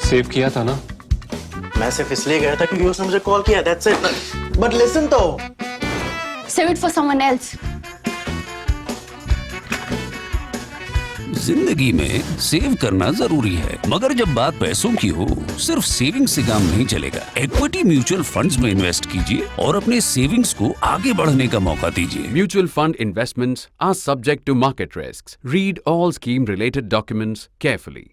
Save किया था ना? मैं सिर्फ इसलिए गया था क्योंकि उसने मुझे कॉल किया, that's it. But listen तो. Save it for someone else. जिंदगी में सेव करना जरूरी है, मगर जब बात पैसों की हो, सिर्फ सेविंग से काम नहीं चलेगा। इक्विटी म्यूचुअल फंड्स में इन्वेस्ट कीजिए और अपने सेविंग्स को आगे बढ़ने का मौका दीजिए। Mutual fund investments are subject to market risks. Read all scheme-related documents carefully.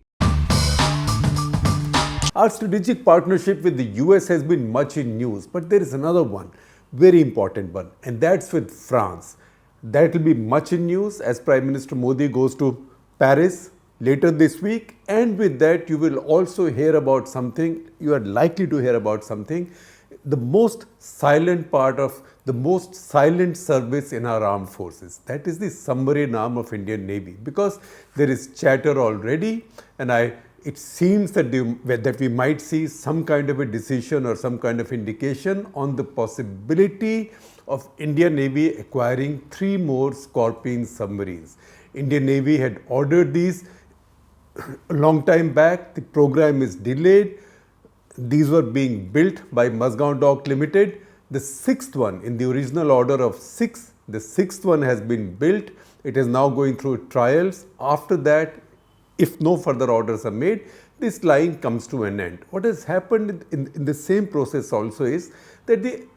Our strategic partnership with the US has been much in news, but there is another one, very important one, and that's with France. That will be much in news as Prime Minister Modi goes to Paris later this week, and with that you will also hear about something, you are likely to hear about something, the most silent part of the most silent service in our armed forces. That is the submarine arm of Indian Navy, because there is chatter already, and it seems that we might see some kind of a decision or some kind of indication on the possibility of Indian Navy acquiring 3 more Scorpene submarines. Indian Navy had ordered these a long time back. The program is delayed. These were being built by Mazagon Dock Limited. The 6th one in the original order of 6, the 6th one has been built. It is now going through trials. After that, if no further orders are made, this line comes to an end. What has happened in the same process also is that the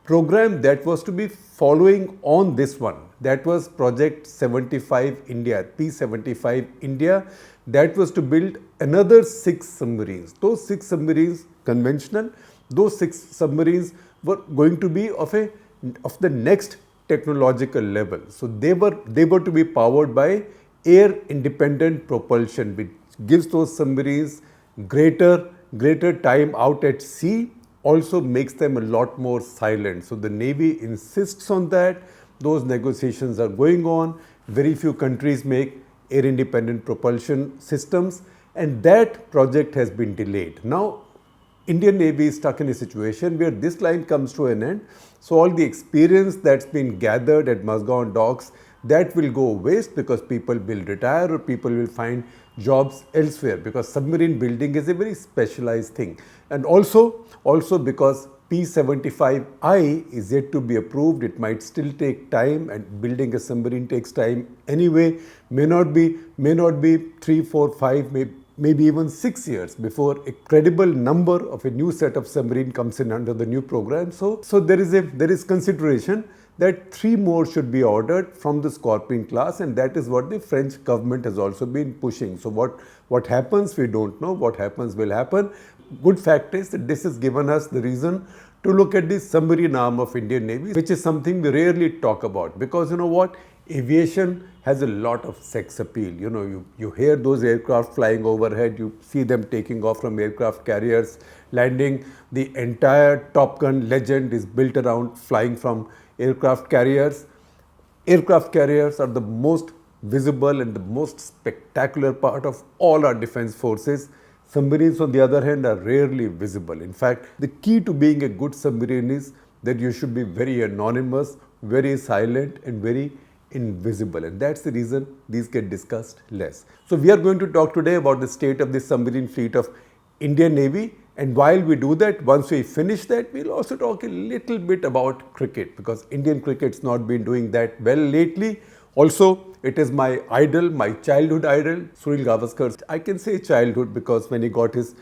program that was to be following on this one, that was Project 75 India, P75 India, that was to build another 6 submarines. Those 6 submarines, conventional, those 6 submarines were going to be of the next technological level. So they were to be powered by air independent propulsion, which gives those submarines greater time out at sea, also makes them a lot more silent. So the Navy insists on that. Those negotiations are going on. Very few countries make air independent propulsion systems, and that project has been delayed. Now Indian Navy is stuck in a situation where this line comes to an end. So all the experience that's been gathered at Mazagon Docks, that will go waste, because people will retire or people will find jobs elsewhere, because submarine building is a very specialized thing. And also because P75I is yet to be approved, it might still take time, and building a submarine takes time anyway, may not be 3, 4, 5, maybe even 6 years before a credible number of a new set of submarine comes in under the new program. So there is consideration that 3 more should be ordered from the Scorpene-class, and that is what the French government has also been pushing. So what happens, we don't know. What happens will happen. Good fact is that this has given us the reason to look at the submarine arm of Indian Navy, which is something we rarely talk about, because you know what? Aviation has a lot of sex appeal. You know, you hear those aircraft flying overhead, you see them taking off from aircraft carriers, landing. The entire Top Gun legend is built around flying from aircraft carriers. Aircraft carriers are the most visible and the most spectacular part of all our defense forces. Submarines, on the other hand, are rarely visible. In fact, the key to being a good submarine is that you should be very anonymous, very silent, and very invisible, and that's the reason these get discussed less. So we are going to talk today about the state of the submarine fleet of Indian Navy, and while we do that, once we finish that, we'll also talk a little bit about cricket, because Indian cricket's not been doing that well lately. Also, it is my idol, my childhood idol, Sunil Gavaskar's. I can say childhood because when he got his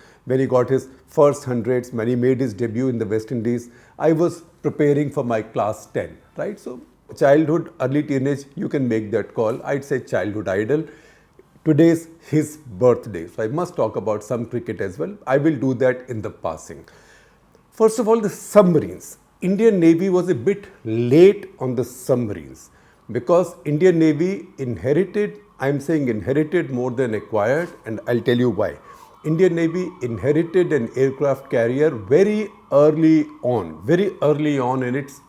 first hundreds, when he made his debut in the West Indies, I was preparing for my class 10, right? So childhood, early teenage, you can make that call. I'd say childhood idol. Today's his birthday, so I must talk about some cricket as well. I will do that in the passing. First of all, the submarines. Indian Navy was a bit late on the submarines, because Indian Navy inherited, I'm saying inherited more than acquired, and I'll tell you why. Indian Navy inherited an aircraft carrier very early on in its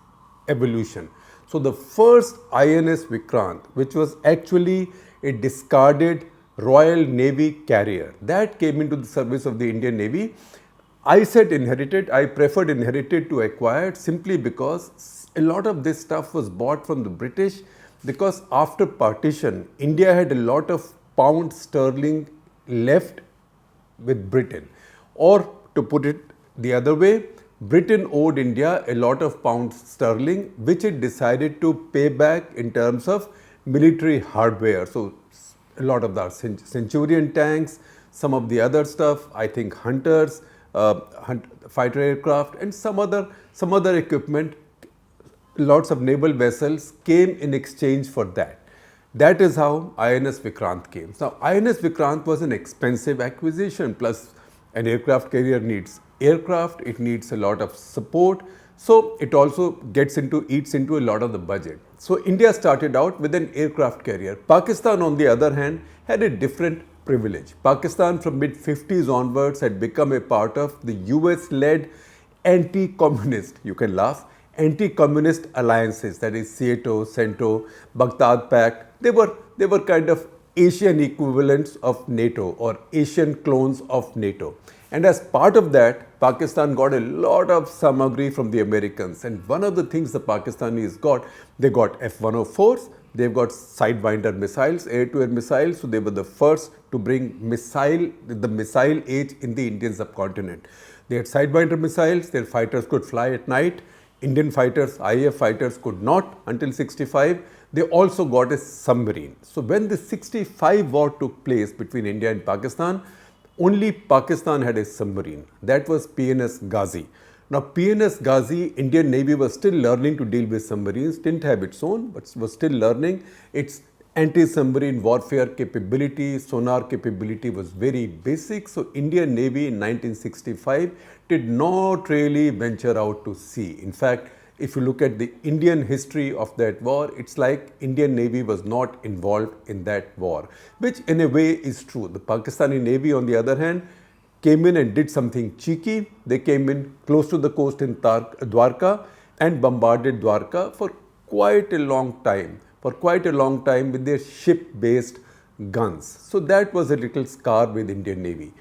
evolution. So the first INS Vikrant, which was actually a discarded Royal Navy carrier, that came into the service of the Indian Navy. I said inherited, I preferred inherited to acquired, simply because a lot of this stuff was bought from the British, because after partition, India had a lot of pound sterling left with Britain. Or to put it the other way, Britain owed India a lot of pounds sterling, which it decided to pay back in terms of military hardware. So a lot of the Centurion tanks, some of the other stuff, I think Hunters, fighter aircraft, and some other equipment. Lots of naval vessels came in exchange for that. That is how INS Vikrant came. Now, INS Vikrant was an expensive acquisition, plus an aircraft carrier needs aircraft, it needs a lot of support, so it also eats into a lot of the budget. So India started out with an aircraft carrier. Pakistan, on the other hand, had a different privilege. Pakistan from mid-50s onwards had become a part of the US-led anti-communist, you can laugh, anti-communist alliances, that is SEATO, CENTO, Baghdad Pact. They were kind of Asian equivalents of NATO or Asian clones of NATO. And as part of that, Pakistan got a lot of samagri from the Americans. And one of the things the Pakistanis got, they got F-104s, they've got Sidewinder missiles, air-to-air missiles. So they were the first to bring the missile age in the Indian subcontinent. They had Sidewinder missiles, their fighters could fly at night. Indian fighters, IAF fighters could not until 65. They also got a submarine. So when the 65 war took place between India and Pakistan, only Pakistan had a submarine. That was PNS Ghazi. Now PNS Ghazi, Indian Navy was still learning to deal with submarines, didn't have its own, but was still learning. Its anti-submarine warfare capability, sonar capability was very basic. So Indian Navy in 1965 did not really venture out to sea. In fact, if you look at the Indian history of that war, it's like Indian Navy was not involved in that war, which in a way is true. The Pakistani Navy, on the other hand, came in and did something cheeky. They came in close to the coast in Dwarka and bombarded Dwarka for quite a long time. With their ship-based guns. So that was a little scar with Indian Navy.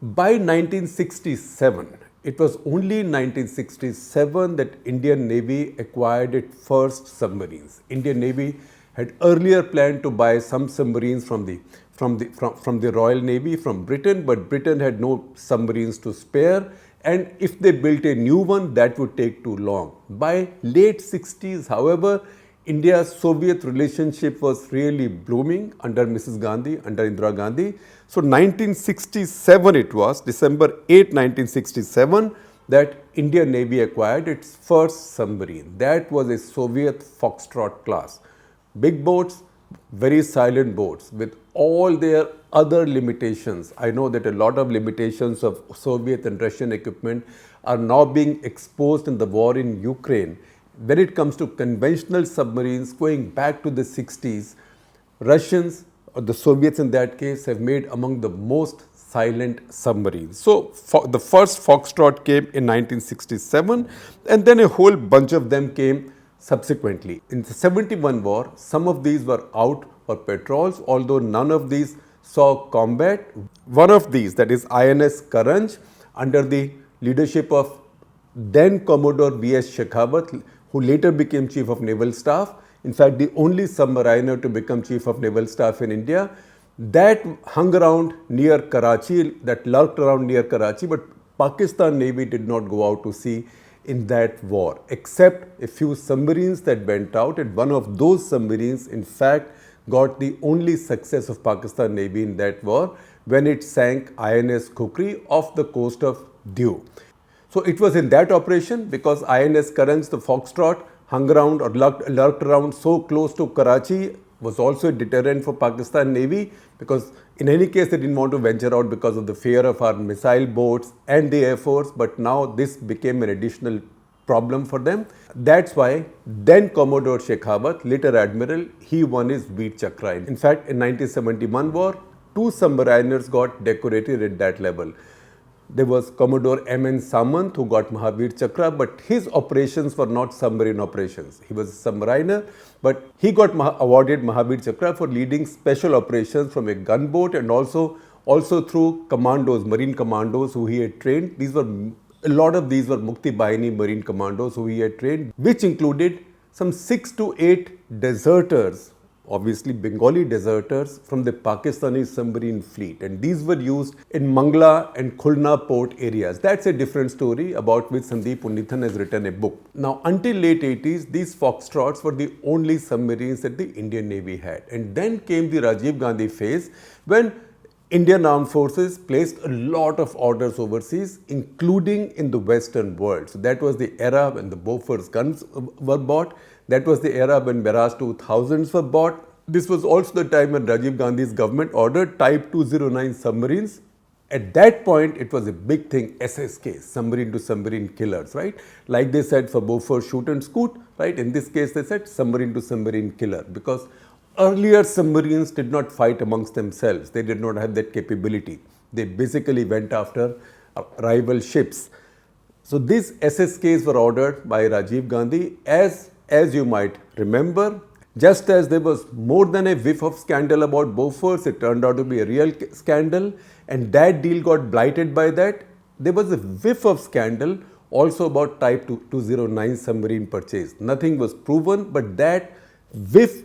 By 1967, it was only in 1967 that Indian Navy acquired its first submarines. Indian Navy had earlier planned to buy some submarines from the Royal Navy from Britain, but Britain had no submarines to spare, and if they built a new one, that would take too long. By late 60s, however, India-Soviet relationship was really blooming under Mrs. Gandhi, under Indira Gandhi. So 1967 it was, December 8, 1967, that Indian Navy acquired its first submarine. That was a Soviet Foxtrot class. Big boats, very silent boats with all their other limitations. I know that a lot of limitations of Soviet and Russian equipment are now being exposed in the war in Ukraine. When it comes to conventional submarines, going back to the 60s, Russians, or the Soviets in that case, have made among the most silent submarines. So the first Foxtrot came in 1967, and then a whole bunch of them came subsequently. In the 71 war, some of these were out for patrols, although none of these saw combat. One of these, that is INS Karanj, under the leadership of then Commodore V.S. Shekhar, who later became Chief of Naval Staff, in fact the only submariner to become Chief of Naval Staff in India, that hung around near Karachi, that lurked around near Karachi, but Pakistan Navy did not go out to sea in that war, except a few submarines that went out, and one of those submarines in fact got the only success of Pakistan Navy in that war when it sank INS Khukri off the coast of Diu. So it was in that operation, because INS Karanj, the Foxtrot, hung around or lurked around so close to Karachi, was also a deterrent for Pakistan Navy, because in any case they didn't want to venture out because of the fear of our missile boats and the Air Force, but now this became an additional problem for them. That's why then Commodore Shekhar, later Admiral, he won his Veer Chakra. In fact, in 1971 war, 2 submariners got decorated at that level. There was Commodore M.N. Samant, who got Mahavir Chakra, but his operations were not submarine operations. He was a submariner, but he got awarded Mahavir Chakra for leading special operations from a gunboat, and also through commandos, marine commandos who he had trained. A lot of these were Mukti Bahini marine commandos who he had trained, which included some 6 to 8 deserters obviously Bengali deserters from the Pakistani submarine fleet, and these were used in Mangla and Khulna port areas. That's a different story about which Sandeep Unnithan has written a book. Now, until late 80s, these Foxtrots were the only submarines that the Indian Navy had, and then came the Rajiv Gandhi phase when Indian Armed Forces placed a lot of orders overseas, including in the Western world. So that was the era when the Bofors guns were bought. That was the era when Mirage 2000s were bought. This was also the time when Rajiv Gandhi's government ordered Type 209 submarines. At that point, it was a big thing, SSK, submarine to submarine killers, right? Like they said for Bofors shoot and scoot, right? In this case, they said submarine to submarine killer, because earlier submarines did not fight amongst themselves. They did not have that capability. They basically went after rival ships. So these SSKs were ordered by Rajiv Gandhi. As you might remember, just as there was more than a whiff of scandal about Bofors, it turned out to be a real scandal, and that deal got blighted by that. There was a whiff of scandal also about Type 209 submarine purchase. Nothing was proven, but that whiff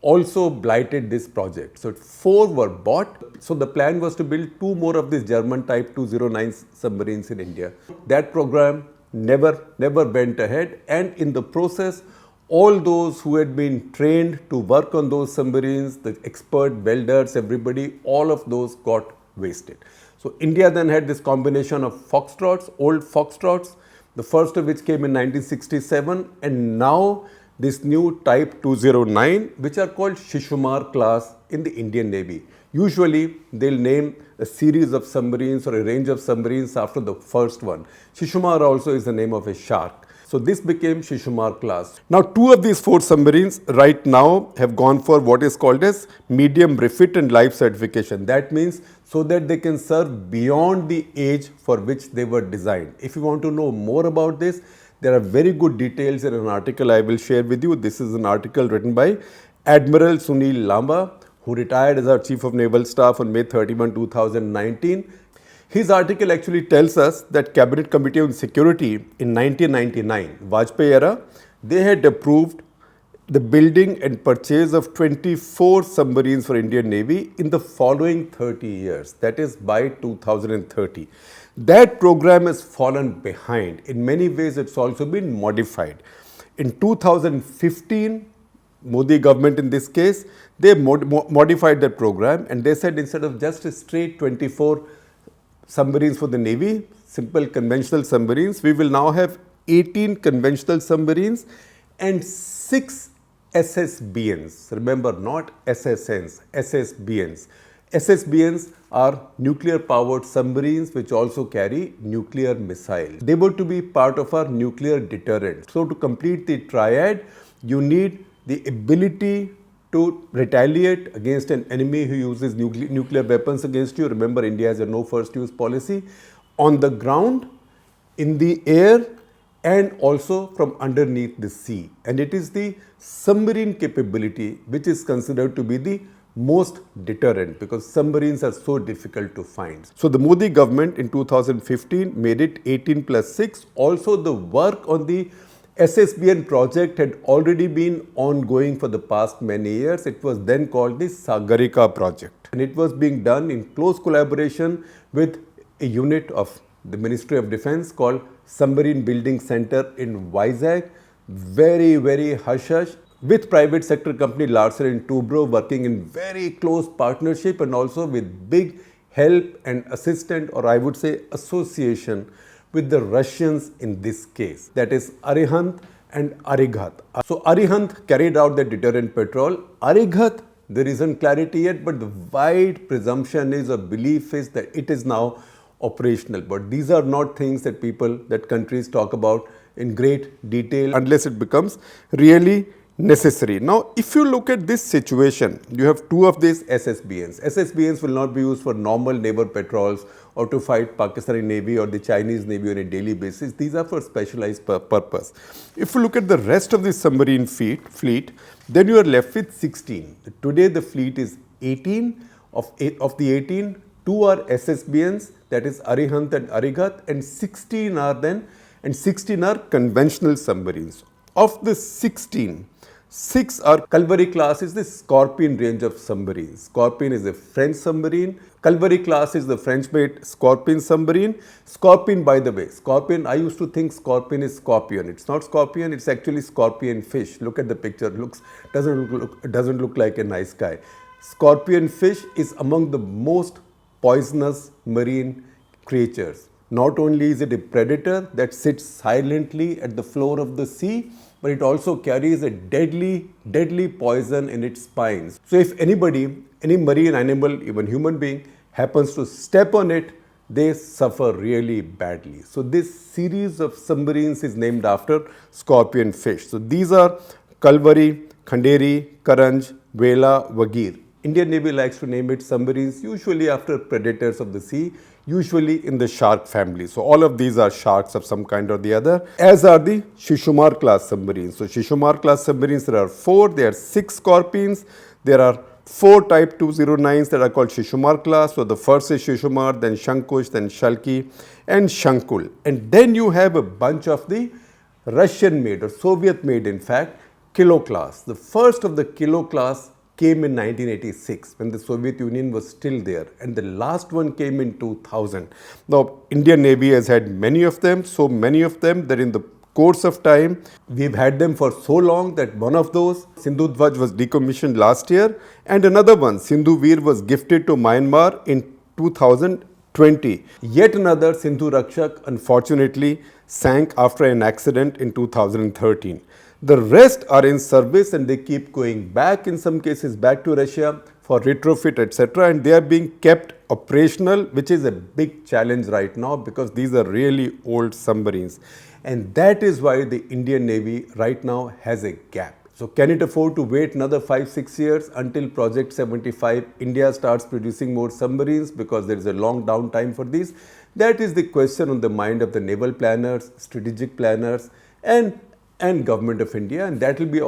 also blighted this project. So 4 were bought. So the plan was to build 2 more of these German Type 209 submarines in India. That program never went ahead, and in the process, all those who had been trained to work on those submarines, the expert welders, everybody, all of those got wasted. So India then had this combination of Foxtrots, old Foxtrots, the first of which came in 1967, and now this new Type 209, which are called Shishumar-class in the Indian Navy. Usually, they'll name a series of submarines or a range of submarines after the first one. Shishumar also is the name of a shark. So this became Shishumar-class. Now, 2 of these 4 submarines right now have gone for what is called as medium refit and life certification. That means so that they can serve beyond the age for which they were designed. If you want to know more about this, there are very good details in an article I will share with you. This is an article written by Admiral Sunil Lamba, who retired as our Chief of Naval Staff on May 31, 2019. His article actually tells us that Cabinet Committee on Security in 1999, Vajpayee era, they had approved the building and purchase of 24 submarines for Indian Navy in the following 30 years, that is by 2030. That program has fallen behind. In many ways, it's also been modified. In 2015, Modi government in this case, they modified that program, and they said instead of just a straight 24 submarines for the Navy, simple conventional submarines, we will now have 18 conventional submarines and 6 SSBNs. Remember, not SSNs, SSBNs. SSBNs are nuclear powered submarines which also carry nuclear missiles. They were to be part of our nuclear deterrent. So to complete the triad, you need the ability to retaliate against an enemy who uses nuclear weapons against you. Remember, India has a no first use policy on the ground, in the air, and also from underneath the sea. And it is the submarine capability which is considered to be the most deterrent, because submarines are so difficult to find. So the Modi government in 2015 made it 18 plus 6. Also, the work on the SSBN project had already been ongoing for the past many years. It was then called the Sagarika project, and it was being done in close collaboration with a unit of the Ministry of Defence called Submarine Building Center in Vizag. Very hush-hush, with private sector company Larsen & Toubro working in very close partnership, and also with big help and assistance, or I would say association, with the Russians in this case, that is Arihant and Arighat. So Arihant carried out the deterrent patrol. Arighat, there isn't clarity yet, but the wide presumption is, or belief is, that it is now operational. But these are not things that countries talk about in great detail unless it becomes really necessary. Now, if you look at this situation, you have 2 of these SSBNs. SSBNs will not be used for normal naval patrols or to fight Pakistani Navy or the Chinese Navy on a daily basis. These are for specialized purpose. If you look at the rest of the submarine fleet, then you are left with 16. Today the fleet is 18. Of the 18, 2 are SSBNs, that is Arihant and Arighat, and 16 are conventional submarines. Of the 16, 6 are Calvary class is the Scorpene range of submarines. Scorpene is a French submarine. Calvary class is the French-made Scorpene submarine. Scorpene, by the way, Scorpene, I used to think Scorpene is scorpion. It's not scorpion, it's actually scorpion fish. Look at the picture, doesn't look like a nice guy. Scorpion fish is among the most poisonous marine creatures. Not only is it a predator that sits silently at the floor of the sea, but it also carries a deadly poison in its spines. So if anybody, any marine animal, even human being, happens to step on it, they suffer really badly. So this series of submarines is named after scorpion fish. So these are Calvary, Khanderi, Karanj, Vela, Vagir. Indian Navy likes to name its submarines usually after predators of the sea, usually in the shark family. So all of these are sharks of some kind or the other, as are the Shekhar-class submarines. So Shekhar-class submarines, there are 4, there are 6 Scorpenes, there are 4 Type 209s that are called Shekhar-class. So the first is Shekhar, then Shankush, then Shalki and Shankul. And then you have a bunch of the Russian-made or Soviet-made, in fact, Kilo-class. The first of the Kilo-class came in 1986 when the Soviet Union was still there, and the last one came in 2000. Now, Indian Navy has had many of them, so many of them that in the course of time, we've had them for so long that one of those, Sindhu Dvaj, was decommissioned last year, and another one, Sindhu Veer, was gifted to Myanmar in 2020. Yet another, Sindhu Rakshak, unfortunately sank after an accident in 2013. The rest are in service and they keep going back, in some cases back to Russia for retrofit, etc. And they are being kept operational, which is a big challenge right now because these are really old submarines. And that is why the Indian Navy right now has a gap. So can it afford to wait another 5-6 years until Project 75 India starts producing more submarines, because there is a long downtime for these? That is the question on the mind of the naval planners, strategic planners and government of India, and that will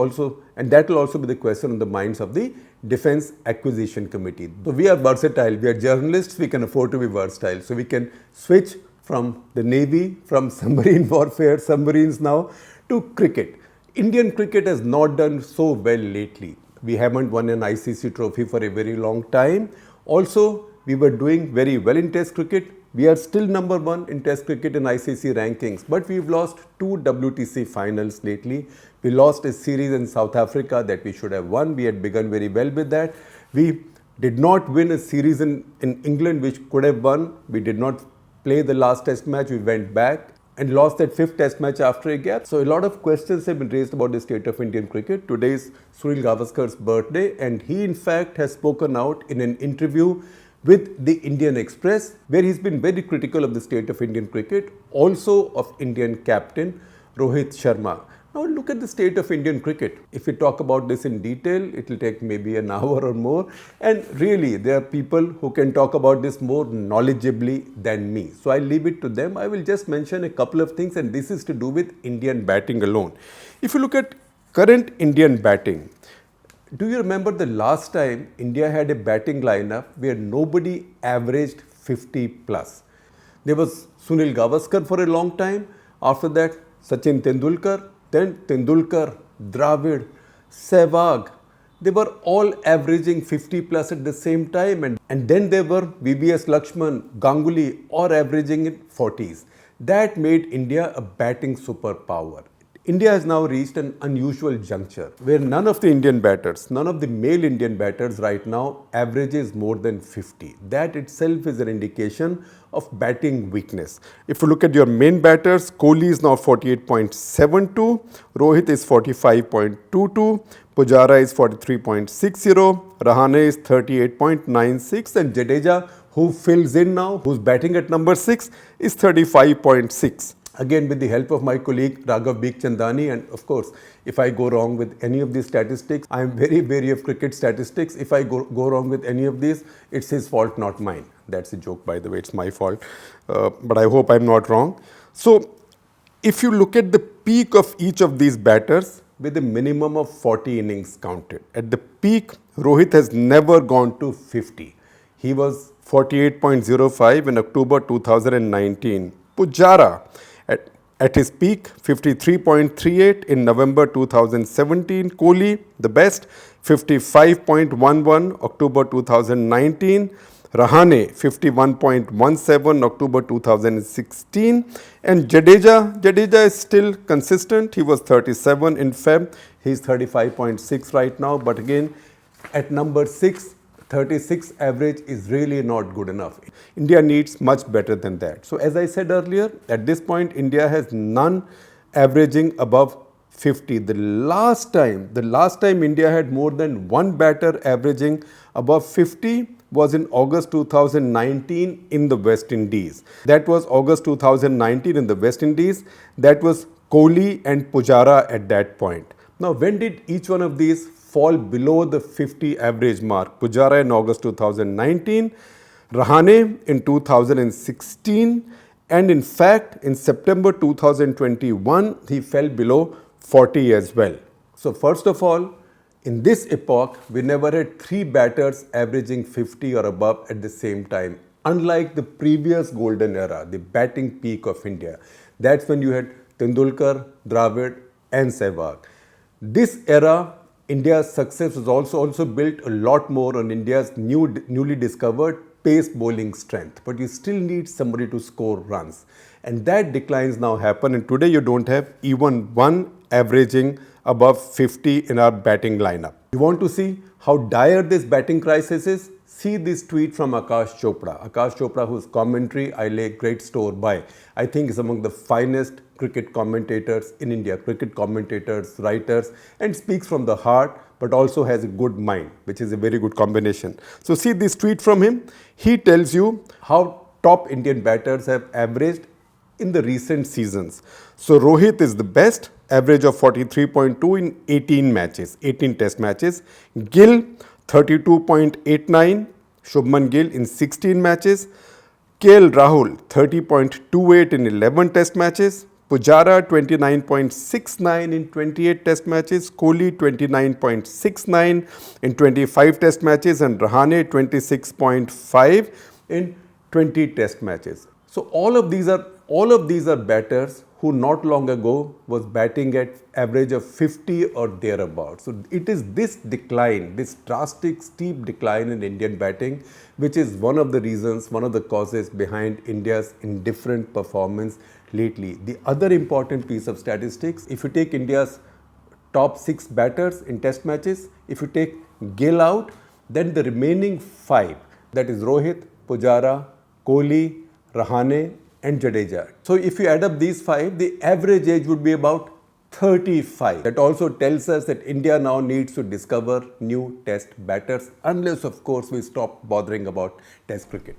also be the question on the minds of the Defence Acquisition Committee. So we are versatile, we are journalists, we can afford to be versatile. So we can switch from the Navy, from submarine warfare, submarines now, to cricket. Indian cricket has not done so well lately. We haven't won an ICC trophy for a very long time. Also, we were doing very well in Test cricket. We are still number 1 in Test cricket in ICC rankings, but we've lost 2 WTC finals lately. We lost a series in South Africa that we should have won. We had begun very well with that. We did not win a series in England which could have won. We did not play the last Test match. We went back and lost that 5th Test match after a gap. So a lot of questions have been raised about the state of Indian cricket. Today is Sunil Gavaskar's birthday, and he in fact has spoken out in an interview with the Indian Express, where he's been very critical of the state of Indian cricket, also of Indian captain Rohit Sharma. Now look at the state of Indian cricket. If we talk about this in detail, it will take maybe an hour or more, and really there are people who can talk about this more knowledgeably than me. So I'll leave it to them. I will just mention a couple of things, and this is to do with Indian batting alone. If you look at current Indian batting, do you remember the last time India had a batting lineup where nobody averaged 50 plus? There was Sunil Gavaskar for a long time. After that, Sachin Tendulkar, then Tendulkar, Dravid, Sehwag. They were all averaging 50 plus at the same time. And then there were VVS Lakshman, Ganguly, all averaging in 40s. That made India a batting superpower. India has now reached an unusual juncture where none of the Indian batters, none of the male Indian batters right now averages more than 50. That itself is an indication of batting weakness. If you look at your main batters, Kohli is now 48.72, Rohit is 45.22, Pujara is 43.60, Rahane is 38.96, and Jadeja, who fills in now, who's batting at number 6, is 35.6. Again, with the help of my colleague Raghav Bikhchandani, and of course, if I go wrong with any of these statistics, I am very wary of cricket statistics. If I go wrong with any of these, it's his fault, not mine. That's a joke, by the way, it's my fault. But I hope I'm not wrong. So, if you look at the peak of each of these batters, with a minimum of 40 innings counted. At the peak, Rohit has never gone to 50. He was 48.05 in October 2019. Pujara, At his peak, 53.38 in November 2017. Kohli, the best, 55.11 October 2019. Rahane, 51.17 October 2016. And Jadeja is still consistent. He was 37 in Feb. He's 35.6 right now. But again, at number 6, 36 average is really not good enough. India needs much better than that. So as I said earlier, at this point, India has none averaging above 50. The last time India had more than one batter averaging above 50 was in August 2019 in the West Indies. That was August 2019 in the West Indies. That was Kohli and Pujara at that point. Now, when did each one of these fall below the 50 average mark? Pujara in August 2019, Rahane in 2016, and in fact, in September 2021, he fell below 40 as well. So first of all, in this epoch, we never had 3 batters averaging 50 or above at the same time. Unlike the previous golden era, the batting peak of India. That's when you had Tendulkar, Dravid and Sehwag. This era, India's success was also built a lot more on India's newly discovered pace bowling strength. But you still need somebody to score runs. And that declines now happen. And today you don't have even one averaging above 50 in our batting lineup. You want to see how dire this batting crisis is? See this tweet from Akash Chopra. Akash Chopra, whose commentary I lay great store by. I think is among the finest cricket commentators in India. Cricket commentators, writers, and speaks from the heart, but also has a good mind, which is a very good combination. So see this tweet from him. He tells you how top Indian batters have averaged in the recent seasons. So Rohit is the best, average of 43.2 in 18 matches, 18 test matches. Gill, 32.89, Shubman Gill in 16 matches. KL Rahul, 30.28 in 11 test matches. Pujara, 29.69 in 28 test matches. Kohli, 29.69 in 25 test matches. And Rahane, 26.5 in 20 test matches. So all of these are batters who not long ago was batting at average of 50 or thereabouts. So it is this decline, this drastic, steep decline in Indian batting, which is one of the reasons, one of the causes behind India's indifferent performance lately. The other important piece of statistics, if you take India's top 6 batters in test matches, if you take Gill out, then the remaining 5, that is Rohit, Pujara, Kohli, Rahane and Jadeja. So if you add up these 5, the average age would be about 35. That also tells us that India now needs to discover new test batters, unless of course we stop bothering about test cricket.